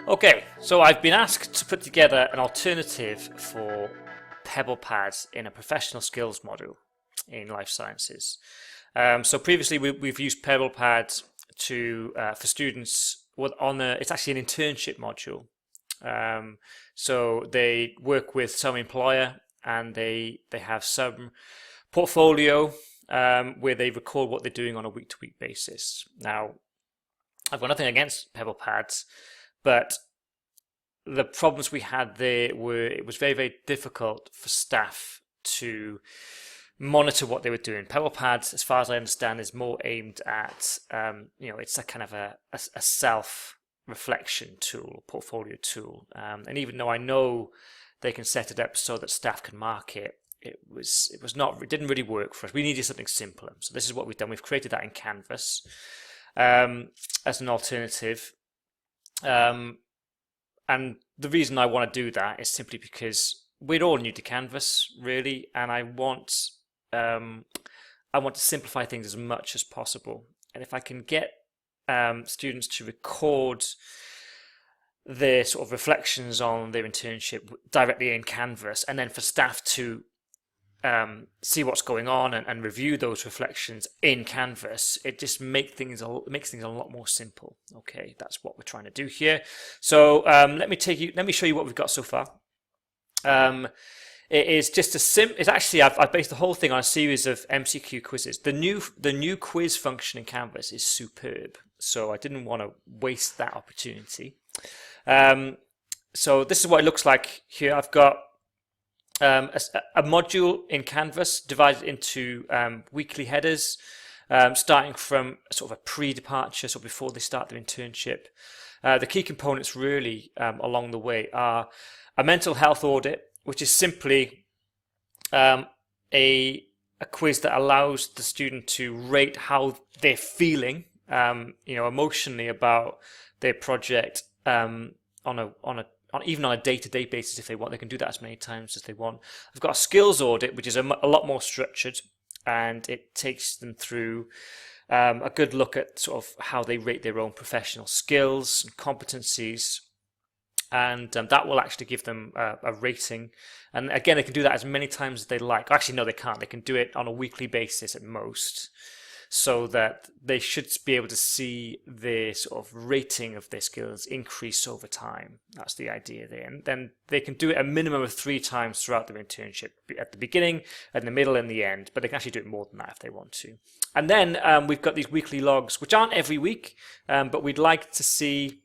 Okay, so I've been asked to put together an alternative for Pebble Pads in a professional skills module in life sciences. So previously we've used Pebble Pads to for students it's actually an internship module. So they work with some employer and they have some portfolio where they record what they're doing on a week-to-week basis. Now, I've got nothing against Pebble Pads, but the problems we had there were it was very, very difficult for staff to monitor what they were doing. Pebble Pads, as far as I understand, is more aimed at, it's a kind of a self-reflection tool, portfolio tool. And even though I know they can set it up so that staff can mark it, it didn't really work for us. We needed something simpler. So this is what we've done. We've created that in Canvas as an alternative. And the reason I want to do that is simply because we're all new to Canvas, really, and I want to simplify things as much as possible. And if I can get students to record their sort of reflections on their internship directly in Canvas, and then for staff to see what's going on and review those reflections in Canvas, it just makes things a lot more simple. Okay, that's what we're trying to do here. So let me show you what we've got so far. It is just it's actually I've based the whole thing on a series of MCQ quizzes. The new quiz function in Canvas is superb, so I didn't want to waste that opportunity. So this is what it looks like here. I've got a module in Canvas divided into weekly headers, starting from sort of a pre-departure, so before they start their internship. The key components really along the way are a mental health audit, which is simply a quiz that allows the student to rate how they're feeling, emotionally about their project even on a day-to-day basis if they want. They can do that as many times as they want. I've got a skills audit, which is a lot more structured, and it takes them through a good look at sort of how they rate their own professional skills and competencies, and that will actually give them a rating. And again, they can do that as many times as they like. Actually, no, they can't. They can do it on a weekly basis at most, so that they should be able to see the sort of rating of their skills increase over time. That's the idea there. And then they can do it a minimum of 3 times throughout their internship, at the beginning, in the middle, and the end. But they can actually do it more than that if they want to. And then we've got these weekly logs, which aren't every week, but we'd like to see,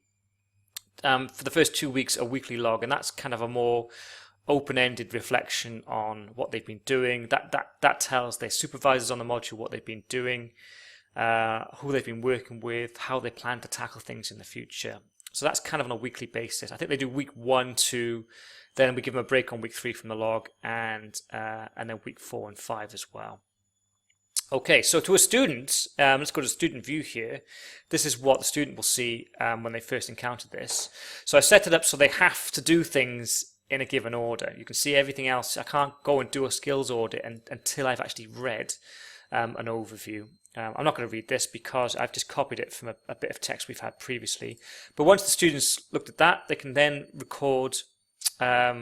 for the first 2 weeks, a weekly log. And that's kind of a more open-ended reflection on what they've been doing. That tells their supervisors on the module what they've been doing, who they've been working with, how they plan to tackle things in the future. So that's kind of on a weekly basis. I think they do week 1, 2, then we give them a break on week 3 from the log, and then week 4 and 5 as well. Okay, so to a student, let's go to student view here. This is what the student will see when they first encounter this. So I set it up so they have to do things in a given order. You can see everything else. I can't go and do a skills audit until I've actually read an overview. I'm not going to read this because I've just copied it from a bit of text we've had previously. But once the students looked at that, they can then record their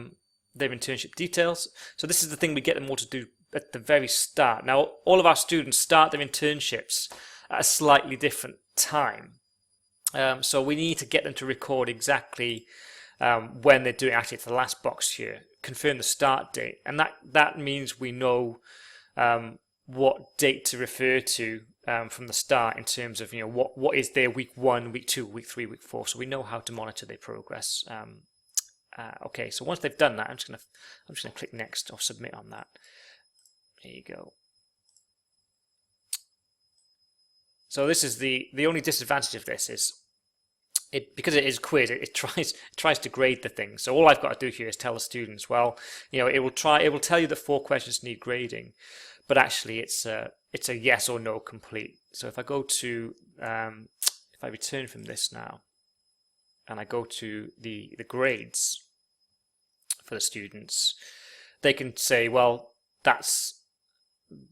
internship details. So this is the thing we get them all to do at the very start. Now, all of our students start their internships at a slightly different time. So we need to get them to record exactly when they're doing. Actually, it's the last box here, confirm the start date, and that means we know what date to refer to from the start in terms of what is their week 1, week 2, week 3, week 4. So we know how to monitor their progress. Okay, so once they've done that, I'm just gonna click next or submit on that. There you go. So this is the only disadvantage of this is because it is quiz, it tries to grade the thing. So all I've got to do here is tell the students, well, it will tell you that 4 questions need grading, but actually it's a yes or no complete. So if I go to if I return from this now and I go to the grades for the students, they can say, well,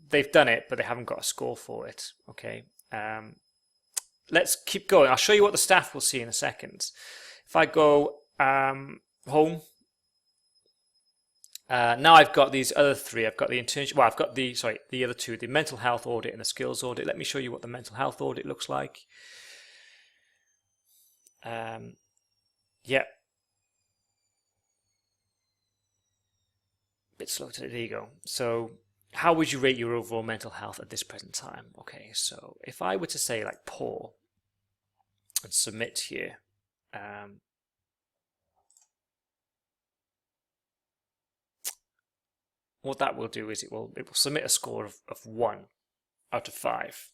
they've done it, but they haven't got a score for it. Okay. Let's keep going. I'll show you what the staff will see in a second. If I go home, now I've got these other three. I've got the internship. Well, I've got the other two, the mental health audit and the skills audit. Let me show you what the mental health audit looks like. Yeah, bit slow today. There you go. So, how would you rate your overall mental health at this present time? Okay, so if I were to say like poor and submit here, what that will do is it will submit a score of 1 out of 5.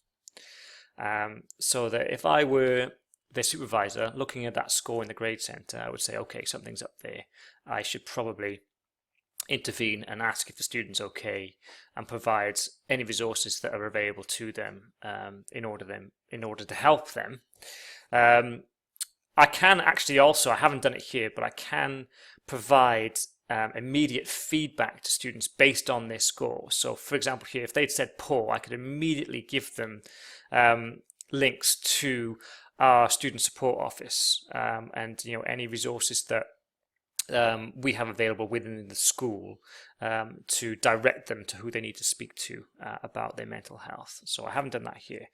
So that if I were the supervisor looking at that score in the grade center, I would say, okay, something's up there. I should probably intervene and ask if the student's okay and provide any resources that are available to them in order to help them. I can actually also, I haven't done it here, but I can provide immediate feedback to students based on their score. So for example here, if they'd said poor, I could immediately give them links to our student support office and any resources that we have available within the school to direct them to who they need to speak to about their mental health. So I haven't done that here,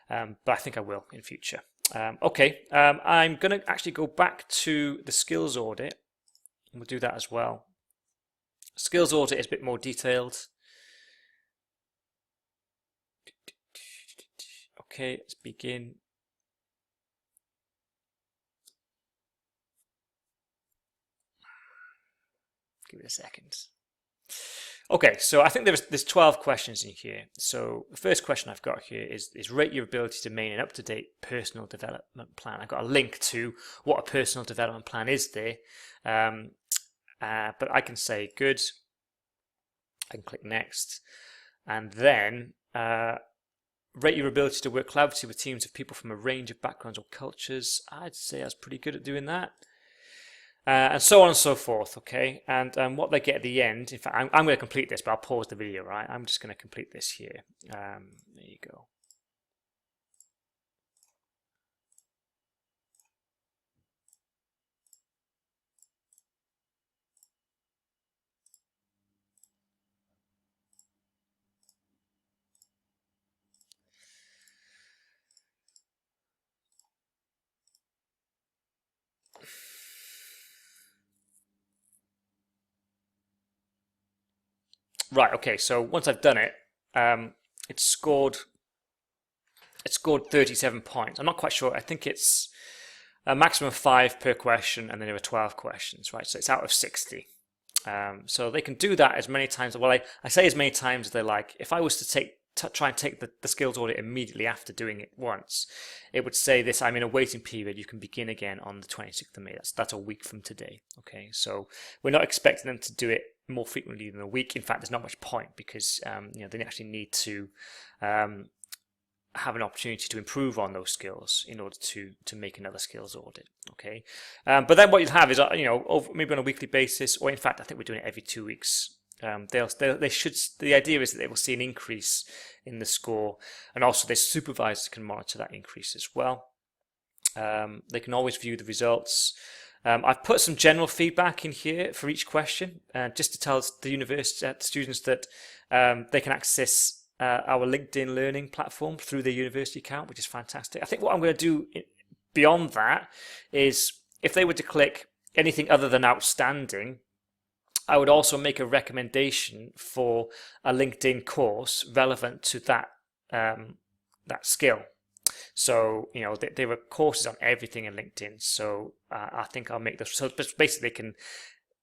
but I think I will in future. Okay, I'm going to actually go back to the skills audit. We'll do that as well. Skills audit is a bit more detailed. Okay, let's begin. Give it a second. Okay, so I think there's 12 questions in here. So the first question I've got here is rate your ability to maintain an up-to-date personal development plan. I've got a link to what a personal development plan is there. But I can say good. I can click next. And then rate your ability to work collaboratively with teams of people from a range of backgrounds or cultures. I'd say I was pretty good at doing that. And so on and so forth, okay? And what they get at the end, in fact, I'm going to complete this, but I'll pause the video, right? I'm just going to complete this here. There you go. Right, okay, so once I've done it, it scored 37 points. I'm not quite sure. I think it's a maximum of 5 per question, and then there are 12 questions, right? So it's out of 60. So they can do that as many times. Well, I say as many times as they like. If I was to try and take the skills audit immediately after doing it once, it would say this: I'm in a waiting period. You can begin again on the 26th of May. That's a week from today. Okay, so we're not expecting them to do it more frequently than a week. In fact, there's not much point because they actually need to have an opportunity to improve on those skills in order to make another skills audit. Okay, but then what you'll have is maybe on a weekly basis, or in fact, I think we're doing it every 2 weeks. They should. The idea is that they will see an increase in the score, and also their supervisors can monitor that increase as well. They can always view the results. I've put some general feedback in here for each question, just to tell the university students that they can access our LinkedIn Learning platform through their university account, which is fantastic. I think what I'm going to do beyond that is, if they were to click anything other than outstanding, I would also make a recommendation for a LinkedIn course relevant to that skill. So there are courses on everything in LinkedIn. So I think I'll make this. So basically,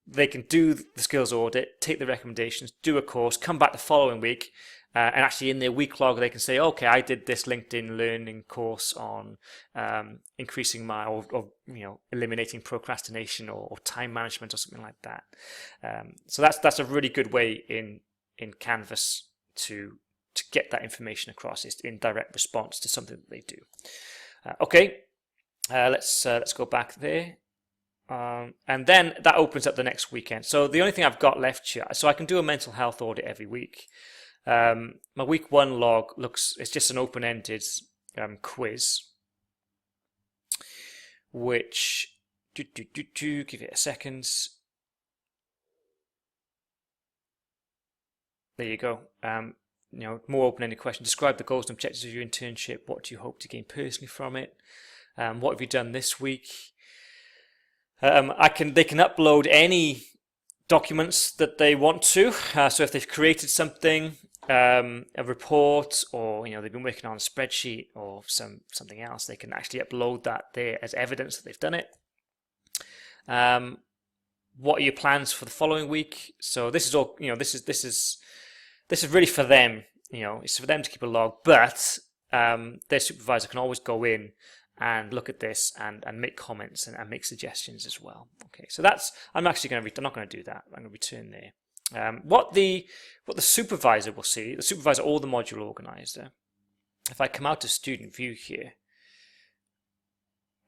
they can do the skills audit, take the recommendations, do a course, come back the following week, and actually in their week log they can say, okay, I did this LinkedIn Learning course on increasing my or eliminating procrastination or time management or something like that. So that's a really good way in Canvas to get that information across. It's in direct response to something that they do. Okay, let's go back there. And then that opens up the next weekend. So the only thing I've got left here, so I can do a mental health audit every week. My week 1 log it's just an open-ended quiz, which Give it a second. There you go. More open-ended question. Describe the goals and objectives of your internship. What do you hope to gain personally from it? What have you done this week? They can upload any documents that they want to. So if they've created something, a report, or they've been working on a spreadsheet or something else, they can actually upload that there as evidence that they've done it. What are your plans for the following week? So this is all. This is really for them. It's for them to keep a log, but their supervisor can always go in and look at this and make comments and make suggestions as well. Okay, so I'm not going to do that. I'm going to return there. What the supervisor will see, the supervisor or the module organizer, if I come out to student view here,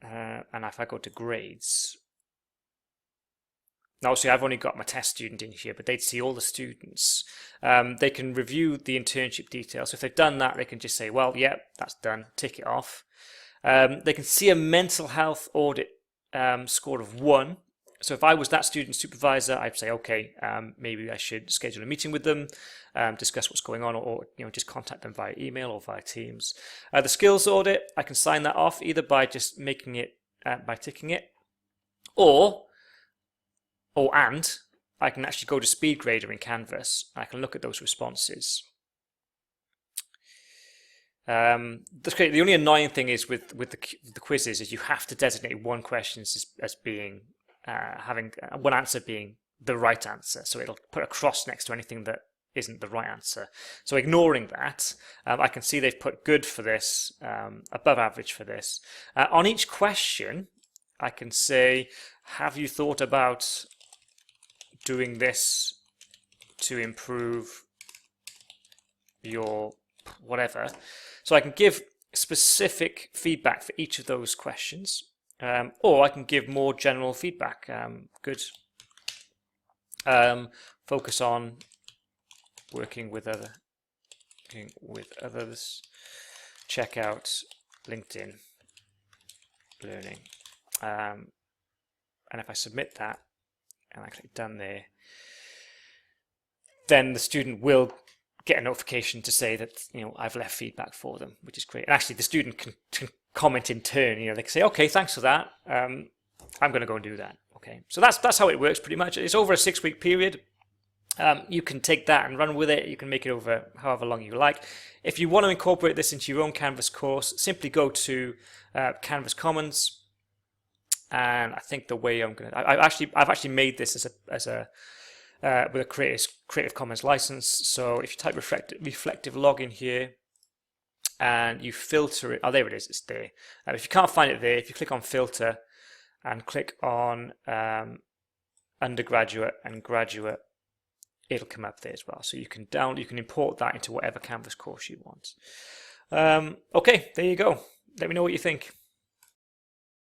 and if I go to grades, now obviously I've only got my test student in here, but they'd see all the students. They can review the internship details. So if they've done that, they can just say, well, yeah, that's done, tick it off. They can see a mental health audit score of 1. So if I was that student supervisor, I'd say, okay, maybe I should schedule a meeting with them, discuss what's going on, or just contact them via email or via Teams. The skills audit, I can sign that off either by just making it, by ticking it, and I can actually go to SpeedGrader in Canvas. I can look at those responses. That's great. The only annoying thing is with the quizzes is you have to designate one question as being having one answer being the right answer. So it'll put a cross next to anything that isn't the right answer. So ignoring that, I can see they've put good for this, above average for this. On each question, I can say, have you thought about doing this to improve your whatever? So I can give specific feedback for each of those questions, or I can give more general feedback. Good. Focus on working with others. Check out LinkedIn Learning. And if I submit that and I click done there, then the student will get a notification to say that I've left feedback for them, which is great. And actually, the student can comment in turn. They can say, "Okay, thanks for that. I'm going to go and do that." Okay, so that's how it works pretty much. It's over a 6-week period. You can take that and run with it. You can make it over however long you like. If you want to incorporate this into your own Canvas course, simply go to Canvas Commons. And I think the way I've actually made this as a with a Creative Commons license. So if you type reflective log in here and you filter it, there it is, it's there. If you can't find it there, if you click on filter and click on undergraduate and graduate, it'll come up there as well. So you can import that into whatever Canvas course you want. Okay, there you go. Let me know what you think.